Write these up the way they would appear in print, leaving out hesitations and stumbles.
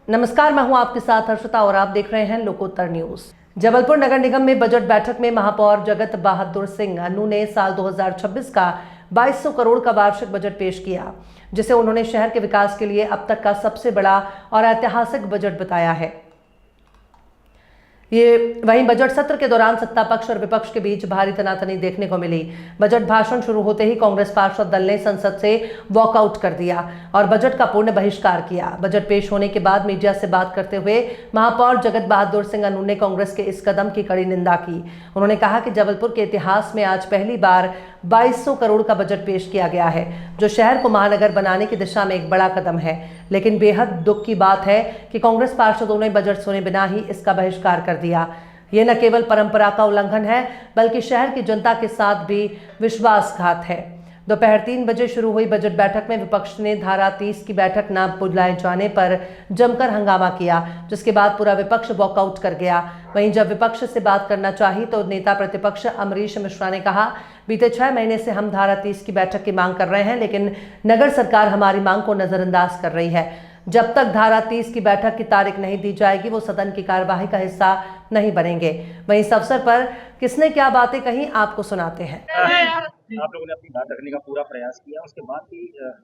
नमस्कार, मैं हूं आपके साथ हर्षिता और आप देख रहे हैं लोकोत्तर न्यूज। जबलपुर नगर निगम में बजट बैठक में महापौर जगत बहादुर सिंह अन्नू ने साल 2026 का 2200 करोड़ का वार्षिक बजट पेश किया, जिसे उन्होंने शहर के विकास के लिए अब तक का सबसे बड़ा और ऐतिहासिक बजट बताया है। वहीं बजट सत्र के दौरान सत्ता पक्ष और विपक्ष के बीच भारी तनातनी देखने को मिली। बजट भाषण शुरू होते ही कांग्रेस पार्षद दल ने संसद से वॉकआउट कर दिया और बजट का पूर्ण बहिष्कार किया। बजट पेश होने के बाद मीडिया से बात करते हुए महापौर जगत बहादुर सिंह अन्नू ने कांग्रेस के इस कदम की कड़ी निंदा की। उन्होंने कहा कि जबलपुर के इतिहास में आज पहली बार 2200 करोड़ का बजट पेश किया गया है, जो शहर को महानगर बनाने की दिशा में एक बड़ा कदम है। लेकिन बेहद दुख की बात है कि कांग्रेस पार्षदों ने बजट सुने बिना ही इसका बहिष्कार कर दिया। ये न केवल परंपरा का उल्लंघन है, बल्कि शहर की जनता के साथ भी विश्वासघात है। दोपहर 3 बजे शुरू हुई बजट बैठक में विपक्ष ने धारा 30 की बैठक न बुलाए जाने पर जमकर हंगामा किया, जिसके बाद पूरा विपक्ष वॉकआउट कर गया। वहीं जब विपक्ष से बात करना चाही तो नेता प्रतिपक्ष अमरीश मिश्रा ने कहा, बीते 6 महीने से हम धारा 30 की बैठक की मांग कर रहे हैं, लेकिन नगर सरकार हमारी मांग को नजरअंदाज कर रही है। जब तक धारा 30 की बैठक की तारीख नहीं दी जाएगी, वो सदन की कार्यवाही का हिस्सा नहीं बनेंगे। वहीं इस अवसर पर किसने क्या बातें कही, आपको सुनाते हैं। आप लोगों ने अपनी बात रखने का पूरा प्रयास किया, उसके बाद भी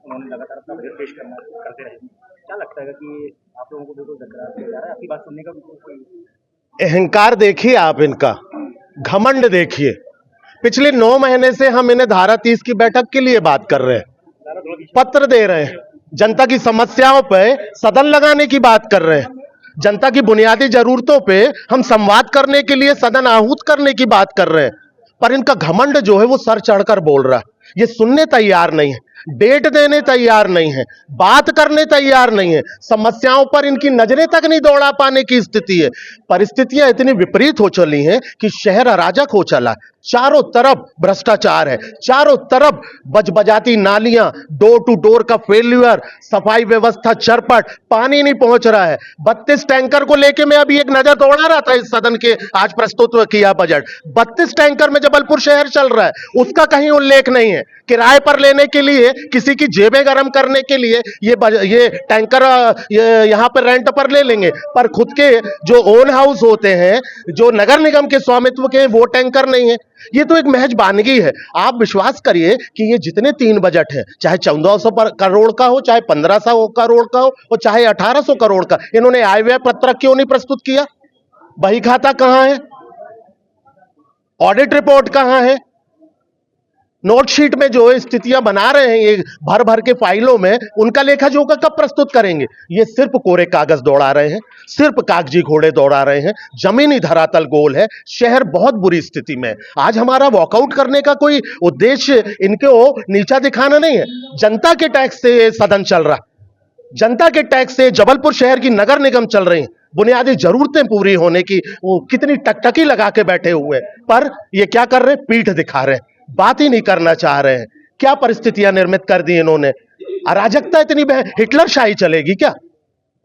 उन्होंने लगातार अपना बजट पेश करते रहे। क्या लगता है कि आप लोगों को बिल्कुल दरकिरार किया जा रहा है? आपकी बात सुनने का बिल्कुल कोई अहंकार देखिए, आप इनका घमंड देखिए। पिछले 9 महीने से हम इन्हें धारा 30 की बैठक के लिए बात कर रहे हैं, पत्र दे रहे हैं, जनता की समस्याओं पे सदन लगाने की बात कर रहे हैं, जनता की बुनियादी जरूरतों पे हम संवाद करने के लिए सदन आहूत करने की बात कर रहे हैं। पर इनका घमंड जो है वो सर चढ़कर बोल रहा है। ये सुनने तैयार नहीं है, डेट देने तैयार नहीं है, बात करने तैयार नहीं है, समस्याओं पर इनकी नजरें तक नहीं दौड़ा पाने की स्थिति है। परिस्थितियां इतनी विपरीत हो चली हैं कि शहर अराजक हो चला है। चारों तरफ भ्रष्टाचार है, चारों तरफ बजबजाती नालियां, डोर टू डोर का फेल्यूर, सफाई व्यवस्था चरपट, पानी नहीं पहुंच रहा है। 32 टैंकर को लेके मैं अभी एक नजर दौड़ा रहा था इस सदन के आज प्रस्तुत किया बजट। 32 टैंकर में जबलपुर शहर चल रहा है, उसका कहीं उल्लेख नहीं है। किराए पर लेने के लिए, किसी की जेबें गर्म करने के लिए ये टैंकर यहां पर रेंट पर ले लेंगे, पर खुद के जो ओन हाउस होते हैं, जो नगर निगम के स्वामित्व के, वो टैंकर नहीं है। ये तो एक महज वानगी है। आप विश्वास करिए कि ये जितने 3 बजट हैं, चाहे 1400 करोड़ का हो, चाहे 1500 करोड़ का हो, और चाहे 1800 करोड़ का, इन्होंने आय व्यय पत्रक क्यों नहीं प्रस्तुत किया? बही खाता कहां है? ऑडिट रिपोर्ट कहां है? नोटशीट में जो स्थितियां बना रहे हैं ये भर भर के फाइलों में, उनका लेखा जोखा कब प्रस्तुत करेंगे? ये सिर्फ कोरे कागज दौड़ा रहे हैं, सिर्फ कागजी घोड़े दौड़ा रहे हैं। जमीनी धरातल गोल है, शहर बहुत बुरी स्थिति में। आज हमारा वॉकआउट करने का कोई उद्देश्य इनको नीचा दिखाना नहीं है। जनता के टैक्स से सदन चल रहा है, जनता के टैक्स से जबलपुर शहर की नगर निगम चल रही हैं। बुनियादी जरूरतें पूरी होने की वो कितनी टकटकी लगा के बैठे हुए हैं, पर ये क्या कर रहे हैं? पीठ दिखा रहे हैं, बात ही नहीं करना चाह रहे हैं। क्या परिस्थितियां निर्मित कर दी इन्होंने? अराजकता इतनी हिटलर शाही चलेगी क्या?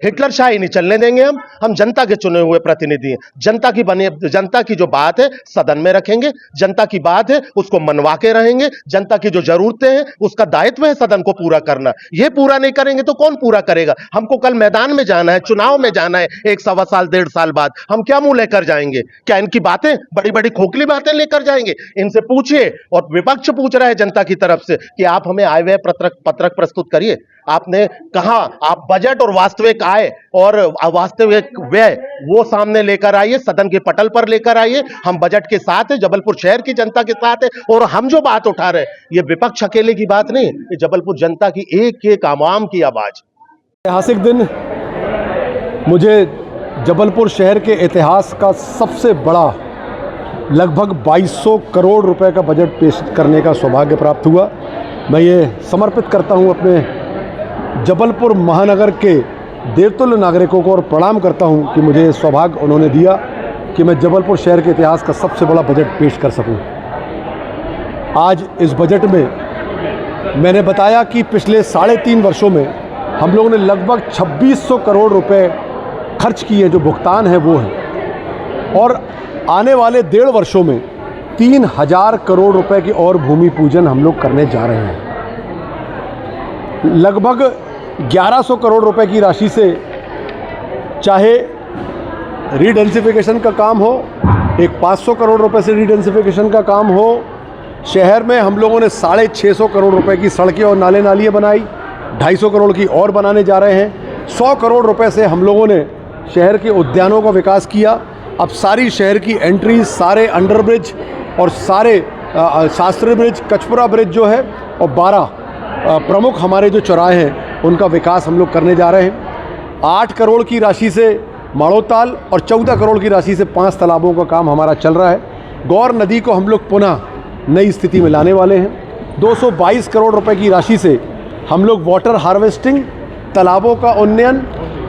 हिटलर शाही नहीं चलने देंगे हम जनता के चुने हुए प्रतिनिधि हैं। जनता की जो बात है सदन में रखेंगे, जनता की बात है उसको मनवा के रहेंगे, जनता की जो जरूरतें हैं उसका दायित्व है सदन को पूरा करना। ये पूरा नहीं करेंगे तो कौन पूरा करेगा? हमको कल मैदान में जाना है, चुनाव में जाना है, 1 सवा साल 1.5 साल बाद। हम क्या मुंह लेकर जाएंगे? क्या इनकी बातें बड़ी बड़ी खोखली बातें लेकर जाएंगे? इनसे पूछिए। और विपक्ष पूछ रहा है जनता की तरफ से कि आप हमें आय व्यय पत्रक प्रस्तुत करिए। आपने कहा आप बजट और वास्तविक आय और वास्तविक व्यय वो सामने लेकर आइए, सदन के पटल पर लेकर आइए। हम बजट के साथ है, जबलपुर शहर की जनता के साथ है। और हम जो बात उठा रहे हैं ये विपक्ष अकेले की बात नहीं, ये जबलपुर जनता की एक एक आवाम की आवाज। ऐतिहासिक दिन, मुझे जबलपुर शहर के इतिहास का सबसे बड़ा लगभग 2200 करोड़ रुपए का बजट पेश करने का सौभाग्य प्राप्त हुआ। मैं ये समर्पित करता हूँ अपने जबलपुर महानगर के देवतुल्य नागरिकों को और प्रणाम करता हूं कि मुझे सौभाग्य उन्होंने दिया कि मैं जबलपुर शहर के इतिहास का सबसे बड़ा बजट पेश कर सकूं। आज इस बजट में मैंने बताया कि पिछले 3.5 वर्षों में हम लोगों ने लगभग 2600 करोड़ रुपए खर्च किए, जो भुगतान है वो है, और आने वाले 1.5 वर्षों में 3000 करोड़ रुपए की और भूमि पूजन हम लोग करने जा रहे हैं। लगभग 1100 करोड़ रुपए की राशि से चाहे रीडेंसिफिकेशन का काम हो, एक 500 करोड़ रुपए से रीडेंसिफिकेशन का काम हो। शहर में हम लोगों ने 650 करोड़ रुपए की सड़कें और नाले नालियाँ बनाई, 250 करोड़ की और बनाने जा रहे हैं। 100 करोड़ रुपए से हम लोगों ने शहर के उद्यानों का विकास किया। अब सारी शहर की एंट्रीज, सारे अंडरब्रिज और सारे शास्त्री ब्रिज, कचपुरा ब्रिज जो है, और 12 प्रमुख हमारे जो चौराहे हैं उनका विकास हम लोग करने जा रहे हैं। 8 करोड़ की राशि से माड़ोताल और 14 करोड़ की राशि से 5 तालाबों का काम हमारा चल रहा है। गौर नदी को हम लोग पुनः नई स्थिति में लाने वाले हैं। 222 करोड़ रुपए की राशि से हम लोग वाटर हार्वेस्टिंग, तालाबों का उन्नयन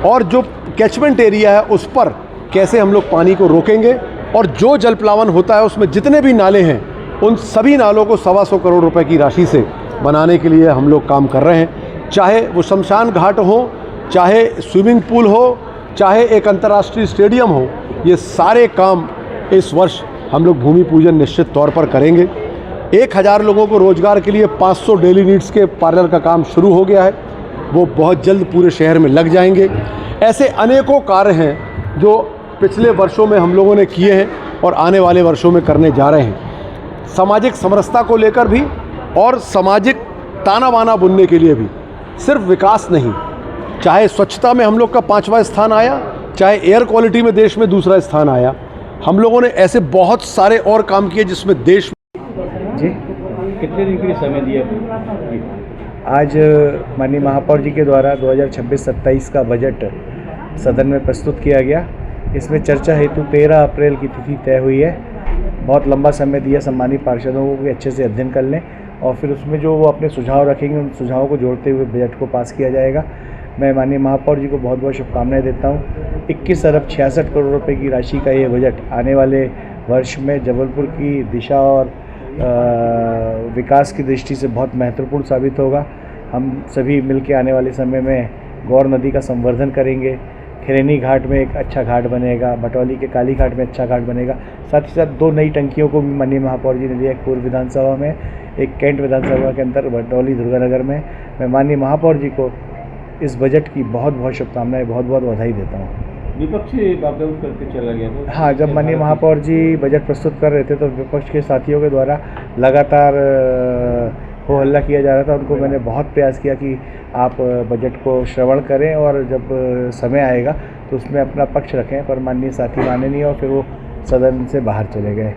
और जो कैचमेंट एरिया है उस पर कैसे हम लोग पानी को रोकेंगे, और जो जल प्लावन होता है उसमें जितने भी नाले हैं उन सभी नालों को 125 करोड़ रुपए की राशि से बनाने के लिए हम लोग काम कर रहे हैं। चाहे वो शमशान घाट हो, चाहे स्विमिंग पूल हो, चाहे एक अंतर्राष्ट्रीय स्टेडियम हो, ये सारे काम इस वर्ष हम लोग भूमि पूजन निश्चित तौर पर करेंगे। 1000 लोगों को रोजगार के लिए 500 डेली नीड्स के पार्लर का काम शुरू हो गया है, वो बहुत जल्द पूरे शहर में लग जाएंगे। ऐसे अनेकों कार्य हैं जो पिछले वर्षों में हम लोगों ने किए हैं और आने वाले वर्षों में करने जा रहे हैं। सामाजिक समरसता को लेकर भी और सामाजिक ताना बाना बुनने के लिए भी, सिर्फ विकास नहीं, चाहे स्वच्छता में हम लोग का 5वां स्थान आया, चाहे एयर क्वालिटी में देश में 2रा स्थान आया, हम लोगों ने ऐसे बहुत सारे और काम किए जिसमें देश जी कितने दिन के लिए समय दिया? आज माननीय महापौर जी के द्वारा 2026-27 का बजट सदन में प्रस्तुत किया गया। इसमें चर्चा हेतु 13 अप्रैल की तिथि तय हुई है। बहुत लंबा समय दिया सम्मानित पार्षदों को कि अच्छे से अध्ययन कर लें और फिर उसमें जो वो अपने सुझाव रखेंगे उन सुझावों को जोड़ते हुए बजट को पास किया जाएगा। मैं माननीय महापौर जी को बहुत बहुत शुभकामनाएं देता हूँ। 21 अरब 66 करोड़ रुपए की राशि का ये बजट आने वाले वर्ष में जबलपुर की दिशा और विकास की दृष्टि से बहुत महत्वपूर्ण साबित होगा। हम सभी मिलकर आने वाले समय में गौर नदी का संवर्धन करेंगे। खिरेनी घाट में एक अच्छा घाट बनेगा, भटौली के काली घाट में अच्छा घाट बनेगा। साथ ही साथ 2 नई टंकियों को भी माननीय महापौर जी ने दिया, एक पूर्व विधानसभा में, एक कैंट विधानसभा के अंदर भटौली दुर्गानगर में। मैं माननीय महापौर जी को इस बजट की बहुत बहुत शुभकामनाएं, बहुत बहुत बधाई देता हूँ। विपक्ष बागडोर करके चला गया था। हाँ, जब माननीय महापौर जी बजट प्रस्तुत कर रहे थे तो विपक्ष के साथियों के द्वारा लगातार हो हल्ला किया जा रहा था। उनको मैंने बहुत प्रयास किया कि आप बजट को श्रवण करें और जब समय आएगा तो उसमें अपना पक्ष रखें, पर माननीय साथी माने नहीं और फिर वो सदन से बाहर चले गए।